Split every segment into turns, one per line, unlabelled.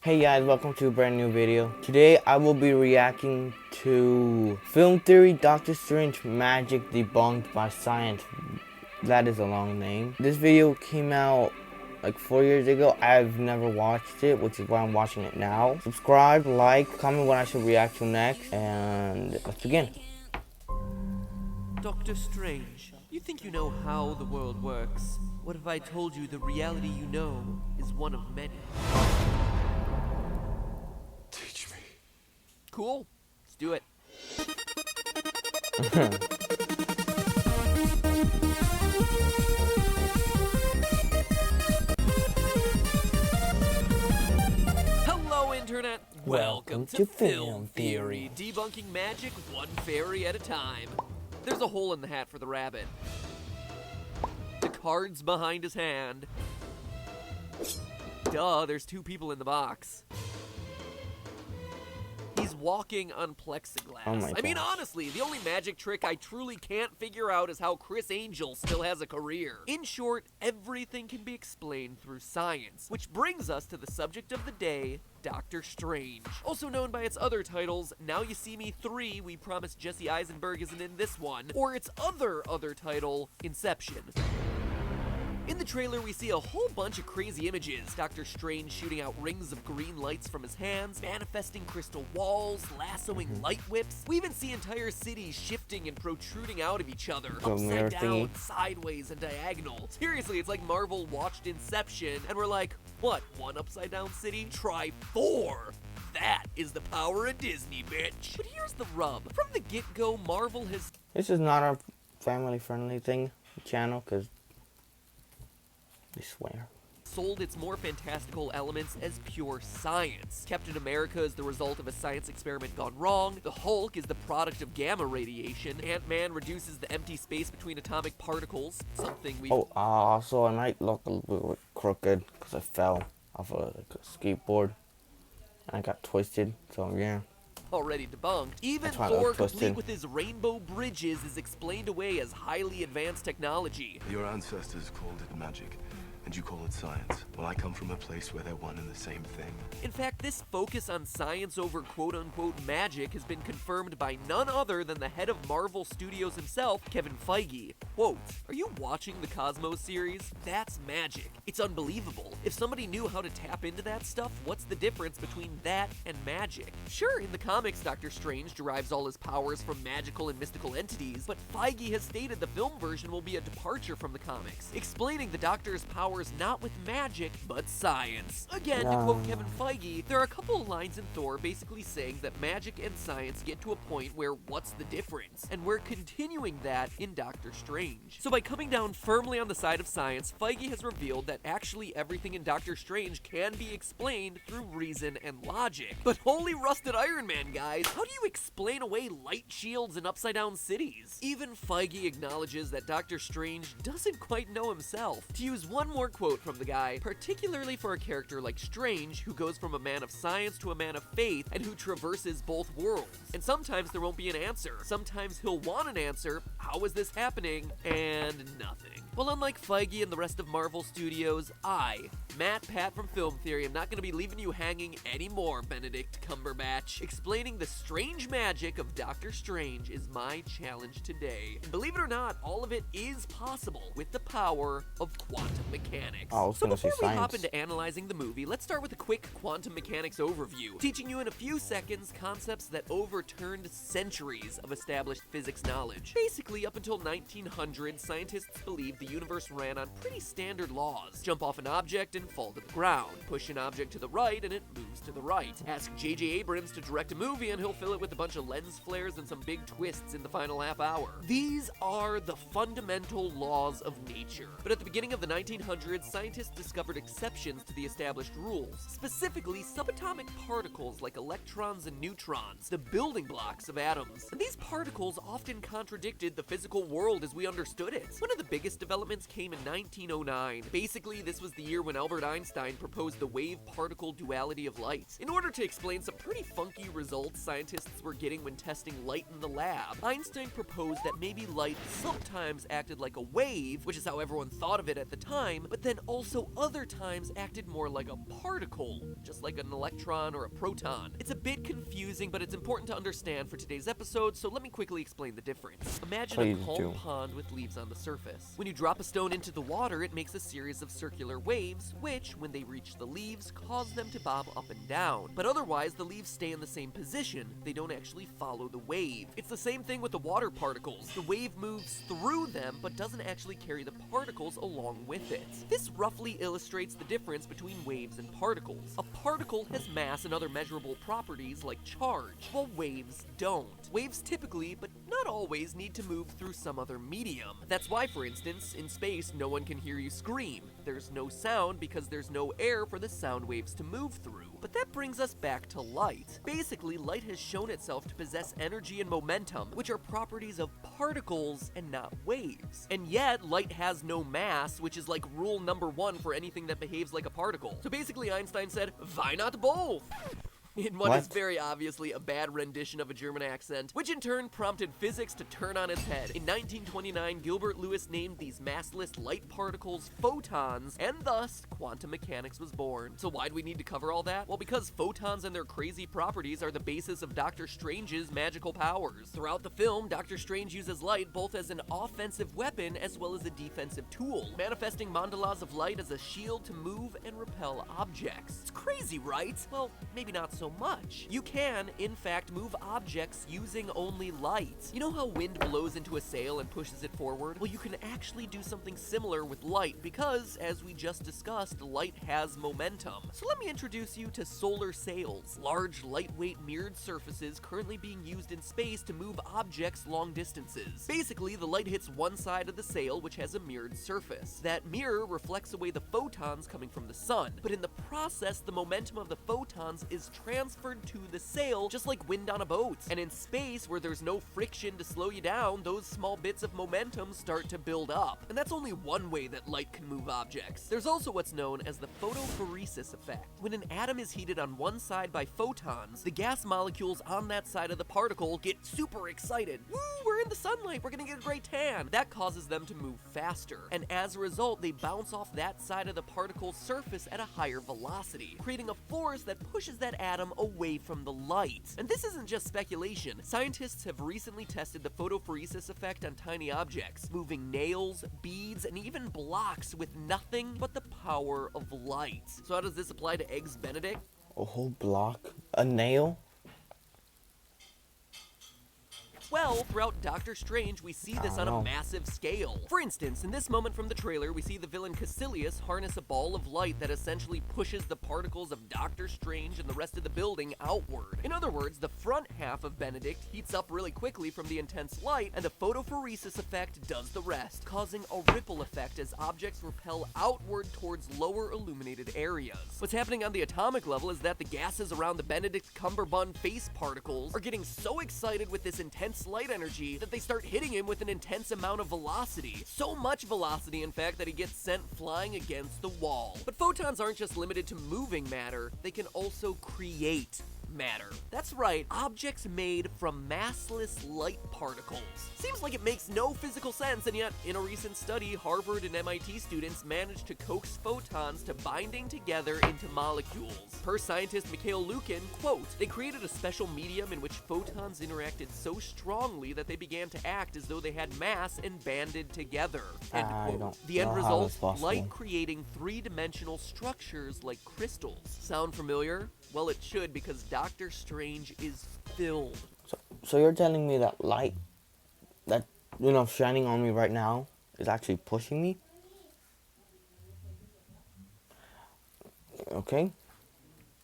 Hey guys, welcome to a brand new video. Today I will be reacting to Film Theory Doctor Strange Magic Debunked by Science. That is a long name. This video came out like 4 years ago. I've never watched it, which is why I'm watching it now. Subscribe, like, comment what I should react to next, and let's begin.
Doctor Strange, you think you know how the world works. What if I told you the reality you know is one of many?
Teach me.
Cool. Let's do it. Hello, Internet. Welcome to Film Theory. Debunking magic one fairy at a time. There's a hole in the hat for the rabbit. The card's behind his hand. Duh, there's two people in the box. He's walking on plexiglass.
Oh my
I mean,
gosh.
honestly, the only magic trick I truly can't figure out is how Chris Angel still has a career. In short, everything can be explained through science, which brings us to the subject of the day, Doctor Strange. Also known by its other titles, Now You See Me 3, We Promise Jesse Eisenberg Isn't in This One, or its other title, Inception. In the trailer, we see a whole bunch of crazy images. Doctor Strange shooting out rings of green lights from his hands, manifesting crystal walls, lassoing light whips. We even see entire cities shifting and protruding out of each other, upside down, sideways, and diagonal. Seriously, it's like Marvel watched Inception, and we're like, what, one upside down city? Try 4! That is the power of Disney, bitch! But here's the rub. From the get-go, Marvel has...
This is not a family-friendly channel, because they swear.
Sold its more fantastical elements as pure science. Captain America is the result of a science experiment gone wrong. The Hulk is the product of gamma radiation. Ant-Man reduces the empty space between atomic particles, something we
Also I might look a little bit crooked because I fell off a skateboard and I got twisted, so yeah.
already debunked. Even
That's why I look
Thor, complete
twisted.
with his rainbow bridges, is explained away as highly advanced technology.
Your ancestors called it magic, and you call it science. Well, I come from a place where they're one and the same thing.
In fact, this focus on science over quote-unquote magic has been confirmed by none other than the head of Marvel Studios himself, Kevin Feige. Quote, "Are you watching the Cosmos series? That's magic. It's unbelievable. If somebody knew how to tap into that stuff, what's the difference between that and magic? Sure, in the comics, Doctor Strange derives all his powers from magical and mystical entities, but Feige has stated the film version will be a departure from the comics, explaining the Doctor's powers not with magic, but science." Again, to quote Kevin Feige, there are a couple of lines in Thor basically saying that magic and science get to a point where what's the difference? And we're continuing that in Doctor Strange. So by coming down firmly on the side of science, Feige has revealed that actually everything in Doctor Strange can be explained through reason and logic. But holy rusted Iron Man, guys, how do you explain away light shields and upside down cities? Even Feige acknowledges that Doctor Strange doesn't quite know himself. To use one more quote from the guy, particularly for a character like Strange, who goes from a man of science to a man of faith and who traverses both worlds. And sometimes there won't be an answer. Sometimes he'll want an answer, how is this happening? And nothing. Well, unlike Feige and the rest of Marvel Studios, I, Matt Pat from Film Theory, am not going to be leaving you hanging anymore, Benedict Cumberbatch. Explaining the strange magic of Doctor Strange is my challenge today. And believe it or not, all of it is possible with the power of quantum mechanics.
I was
So
gonna say
before we hop
science.
into analyzing the movie, let's start with a quick quantum mechanics overview, teaching you in a few seconds concepts that overturned centuries of established physics knowledge. Basically, up until 1900, scientists believed the universe ran on pretty standard laws. Jump off an object and fall to the ground. Push an object to the right and it moves to the right. Ask J.J. Abrams to direct a movie and he'll fill it with a bunch of lens flares and some big twists in the final half hour. These are the fundamental laws of nature. But at the beginning of the 1900s, scientists discovered exceptions to the established rules, specifically subatomic particles like electrons and neutrons, the building blocks of atoms. And these particles often contradicted the physical world as we understood it. One of the biggest developments came in 1909. Basically, this was the year when Albert Einstein proposed the wave-particle duality of light. In order to explain some pretty funky results scientists were getting when testing light in the lab, Einstein proposed that maybe light sometimes acted like a wave, which is how everyone thought of it at the time, but then also other times acted more like a particle, just like an electron or a proton. It's a bit confusing, but it's important to understand for today's episode, so let me quickly explain the difference. Imagine a calm pond with leaves on the surface. When you drop a stone into the water, it makes a series of circular waves, which, when they reach the leaves, cause them to bob up and down. But otherwise, the leaves stay in the same position. They don't actually follow the wave. It's the same thing with the water particles. The wave moves through them, but doesn't actually carry the particles along with it. This roughly illustrates the difference between waves and particles. A particle has mass and other measurable properties like charge, while waves don't. Waves typically, but not always, need to move through some other medium. That's why, for instance, in space, no one can hear you scream. There's no sound because there's no air for the sound waves to move through. But that brings us back to light. Basically, light has shown itself to possess energy and momentum, which are properties of particles and not waves. And yet, light has no mass, which is like rule number 1 for anything that behaves like a particle. So basically, Einstein said, why not both? In what is very obviously a bad rendition of a German accent, which in turn prompted physics to turn on its head. In 1929, Gilbert Lewis named these massless light particles photons, and thus quantum mechanics was born. So why do we need to cover all that? Well, because photons and their crazy properties are the basis of Doctor Strange's magical powers. Throughout the film, Doctor Strange uses light both as an offensive weapon as well as a defensive tool, manifesting mandalas of light as a shield to move and repel objects. It's crazy, right? Well, maybe not so much. You can, in fact, move objects using only light. You know how wind blows into a sail and pushes it forward? Well, you can actually do something similar with light because, as we just discussed, light has momentum. So let me introduce you to solar sails, large, lightweight, mirrored surfaces currently being used in space to move objects long distances. Basically, the light hits one side of the sail, which has a mirrored surface. That mirror reflects away the photons coming from the sun, but in the process, the momentum of the photons is transferred to the sail, just like wind on a boat. And in space, where there's no friction to slow you down, those small bits of momentum start to build up. And that's only one way that light can move objects. There's also what's known as the photophoresis effect. When an atom is heated on one side by photons, the gas molecules on that side of the particle get super excited. Woo, we're in the sunlight, we're gonna get a great tan. That causes them to move faster. And as a result, they bounce off that side of the particle's surface at a higher velocity, creating a force that pushes that atom away from the light. And this isn't just speculation. Scientists have recently tested the photophoresis effect on tiny objects, moving nails, beads, and even blocks with nothing but the power of light. So how does this apply to Eggs Benedict?
A whole block? A nail?
Well, throughout Doctor Strange, we see this on a massive scale. For instance, in this moment from the trailer, we see the villain Caecilius harness a ball of light that essentially pushes the particles of Doctor Strange and the rest of the building outward. In other words, the front half of Benedict heats up really quickly from the intense light, and the photophoresis effect does the rest, causing a ripple effect as objects repel outward towards lower illuminated areas. What's happening on the atomic level is that the gases around the Benedict Cumberbund face particles are getting so excited with this intense light energy that they start hitting him with an intense amount of velocity. So much velocity, in fact, that he gets sent flying against the wall. But photons aren't just limited to moving matter, they can also create matter. That's right, objects made from massless light particles. Seems like it makes no physical sense, and yet, in a recent study, Harvard and MIT students managed to coax photons to binding together into molecules. Per scientist Mikhail Lukin, quote, they created a special medium in which photons interacted so strongly that they began to act as though they had mass and banded together, end quote. The end result, light creating three-dimensional structures like crystals. Sound familiar? Well, it should, because Doctor Strange is filled.
So you're telling me that light that, shining on me right now is actually pushing me? Okay.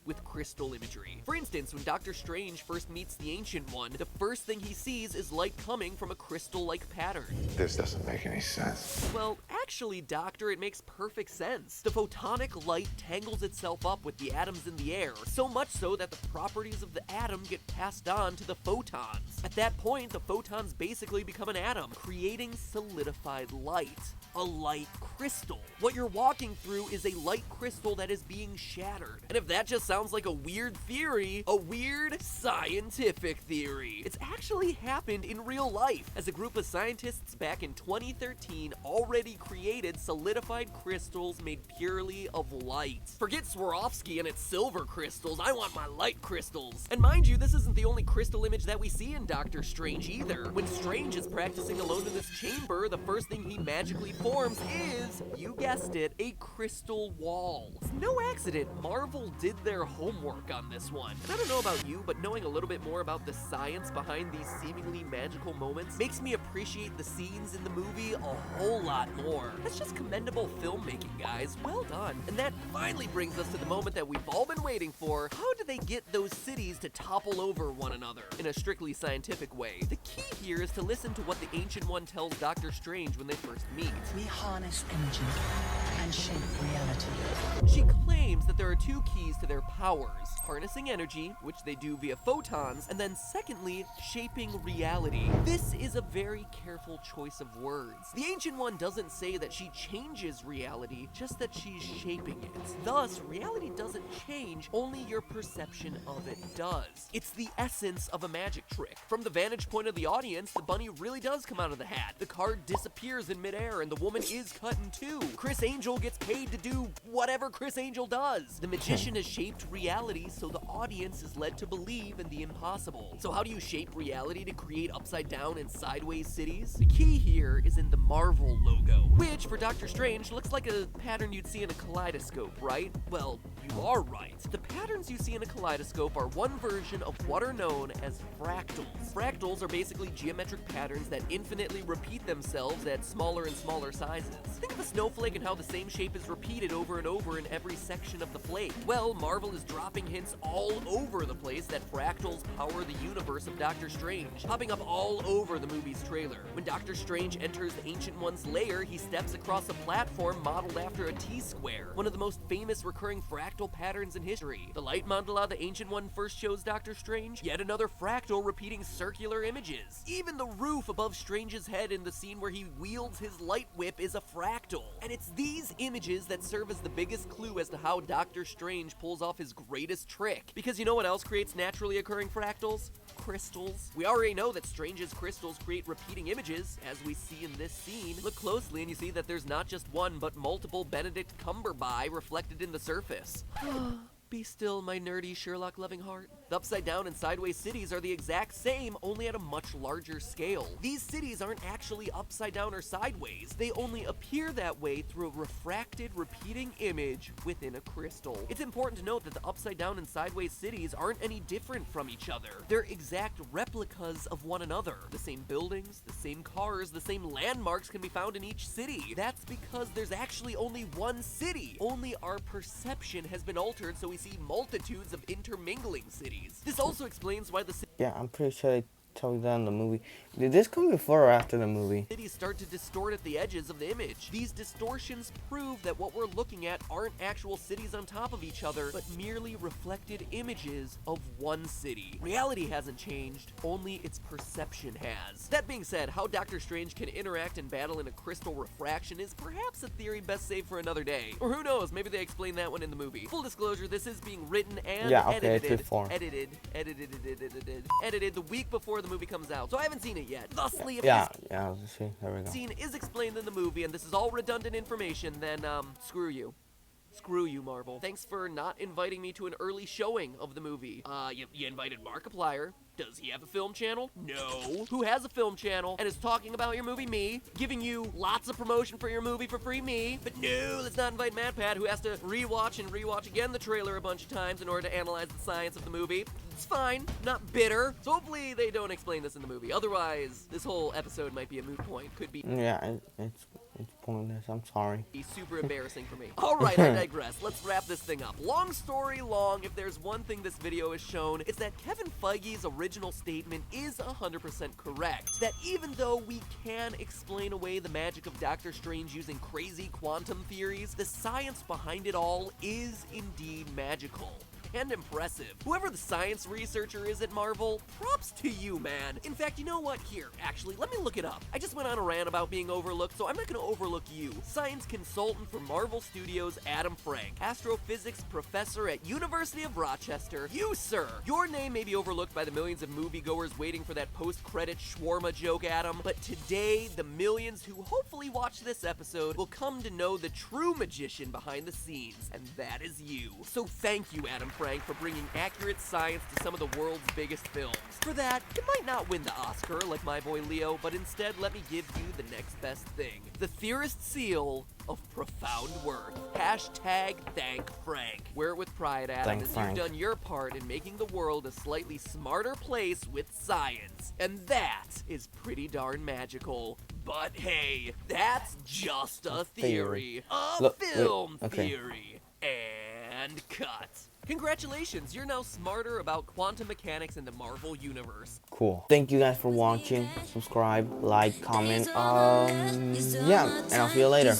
With crystal imagery. For instance, when Doctor Strange first meets the Ancient One, the first thing he sees is light coming from a crystal-like pattern.
This doesn't make any sense.
Well, actually, Doctor, it makes perfect sense. The photonic light tangles itself up with the atoms in the air, so much so that the properties of the atom get passed on to the photons. At that point, the photons basically become an atom, creating solidified light. A light crystal. What you're walking through is a light crystal that is being shattered. And if that just sounds like a weird theory, a weird scientific theory. It's actually happened in real life, as a group of scientists back in 2013 already created solidified crystals made purely of light. Forget Swarovski and its silver crystals, I want my light crystals. And mind you, this isn't the only crystal image that we see in Doctor Strange either. When Strange is practicing alone in this chamber, the first thing he magically forms is, you guessed it, a crystal wall. It's no accident, Marvel did their homework on this one. And I don't know about you, but knowing a little bit more about the science behind these seemingly magical moments makes me appreciate the scenes in the movie a whole lot more. That's just commendable filmmaking, guys. Well done. And that finally brings us to the moment that we've all been waiting for. How do they get those cities to topple over one another in a strictly scientific way? The key here is to listen to what the Ancient One tells Doctor Strange when they first meet.
We harness energy and shape reality.
She claims that there are two keys to their powers: harnessing energy, which they do via photons, and then secondly, shaping reality. This is a very careful choice of words. The Ancient One doesn't say that she changes reality, just that she's shaping it. Thus, reality doesn't change, only your perception of it does. It's the essence of a magic trick. From the vantage point of the audience, the bunny really does come out of the hat. The card disappears in midair and the woman is cut in two. Chris Angel gets paid to do whatever Chris Angel does. The magician has shaped reality, so the audience is led to believe in the impossible. So how do you shape reality to create upside down and sideways cities? The key here is in the Marvel logo, which for Doctor Strange looks like a pattern you'd see in a kaleidoscope, right? Well, you are right. The patterns you see in a kaleidoscope are one version of what are known as fractals. Fractals are basically geometric patterns that infinitely repeat themselves at smaller and smaller sizes. Think of a snowflake and how the same shape is repeated over and over in every section of the flake. Well, Marvel is dropping hints all over the place that fractals power the universe of Doctor Strange, popping up all over the movie's trailer. When Doctor Strange enters the Ancient One's lair, he steps across a platform modeled after a T-square, one of the most famous recurring fractal patterns in history. The light mandala the Ancient One first shows Doctor Strange, yet another fractal repeating circular images. Even the roof above Strange's head in the scene where he wields his light whip is a fractal. And it's these images that serve as the biggest clue as to how Doctor Strange pulls off his greatest trick. Because you know what else creates naturally occurring fractals? Crystals. We already know that Strange's crystals create repeating images, as we see in this scene. Look closely and you see that there's not just one, but multiple Benedict Cumberbatch reflected in the surface. Be still, my nerdy Sherlock-loving heart. The upside down and sideways cities are the exact same, only at a much larger scale. These cities aren't actually upside down or sideways. They only appear that way through a refracted, repeating image within a crystal. It's important to note that the upside down and sideways cities aren't any different from each other. They're exact replicas of one another. The same buildings, the same cars, the same landmarks can be found in each city. That's because there's actually only one city. Only our perception has been altered, so we see multitudes of intermingling cities. This also explains why the
Yeah, I'm pretty sure they told you that in the movie. Did this come before or after the movie?
cities start to distort at the edges of the image. These distortions prove that what we're looking at aren't actual cities on top of each other, but merely reflected images of one city. Reality hasn't changed, only its perception has. That being said, how Doctor Strange can interact and battle in a crystal refraction is perhaps a theory best saved for another day. Or who knows, maybe they explain that one in the movie. Full disclosure, this is being written and edited the week before the movie comes out, so I haven't seen it yet. Thusly, if
Yeah, let's see. There we go.
this scene is explained in the movie and this is all redundant information, then screw you. Screw you, Marvel. Thanks for not inviting me to an early showing of the movie. You invited Markiplier. Does he have a film channel? No. Who has a film channel and is talking about your movie? Me. Giving you lots of promotion for your movie for free? Me. But no, let's not invite MatPat, who has to rewatch and rewatch again the trailer a bunch of times in order to analyze the science of the movie. It's fine. Not bitter. So hopefully they don't explain this in the movie. Otherwise, this whole episode might be a moot point. Could be...
Yeah, it's pointless. I'm sorry.
super embarrassing for me. Alright, I digress. Let's wrap this thing up. Long story long, if there's one thing this video has shown, it's that Kevin Feige's original statement is 100% correct. That even though we can explain away the magic of Doctor Strange using crazy quantum theories, the science behind it all is indeed magical. and impressive. Whoever the science researcher is at Marvel, props to you, man. In fact, you know what? Here, actually, let me look it up. I just went on a rant about being overlooked, so I'm not gonna overlook you. Science consultant for Marvel Studios, Adam Frank. Astrophysics professor at University of Rochester. You, sir! Your name may be overlooked by the millions of moviegoers waiting for that post-credit shawarma joke, Adam, but today, the millions who hopefully watch this episode will come to know the true magician behind the scenes, and that is you. So thank you, Adam Frank, for bringing accurate science to some of the world's biggest films. For that, you might not win the Oscar like my boy Leo, but instead let me give you the next best thing. The theorist seal of profound worth. Hashtag thank Frank. Wear it with pride, Adam,
Thank
as
Frank.
you've done your part in making the world a slightly smarter place with science. And that is pretty darn magical. But hey, that's just a theory. A
Look, wait,
film
okay.
theory. And cut. Congratulations, you're now smarter about quantum mechanics in the Marvel Universe.
Cool. Thank you guys for watching. Subscribe, like, comment. Yeah, and I'll see you later.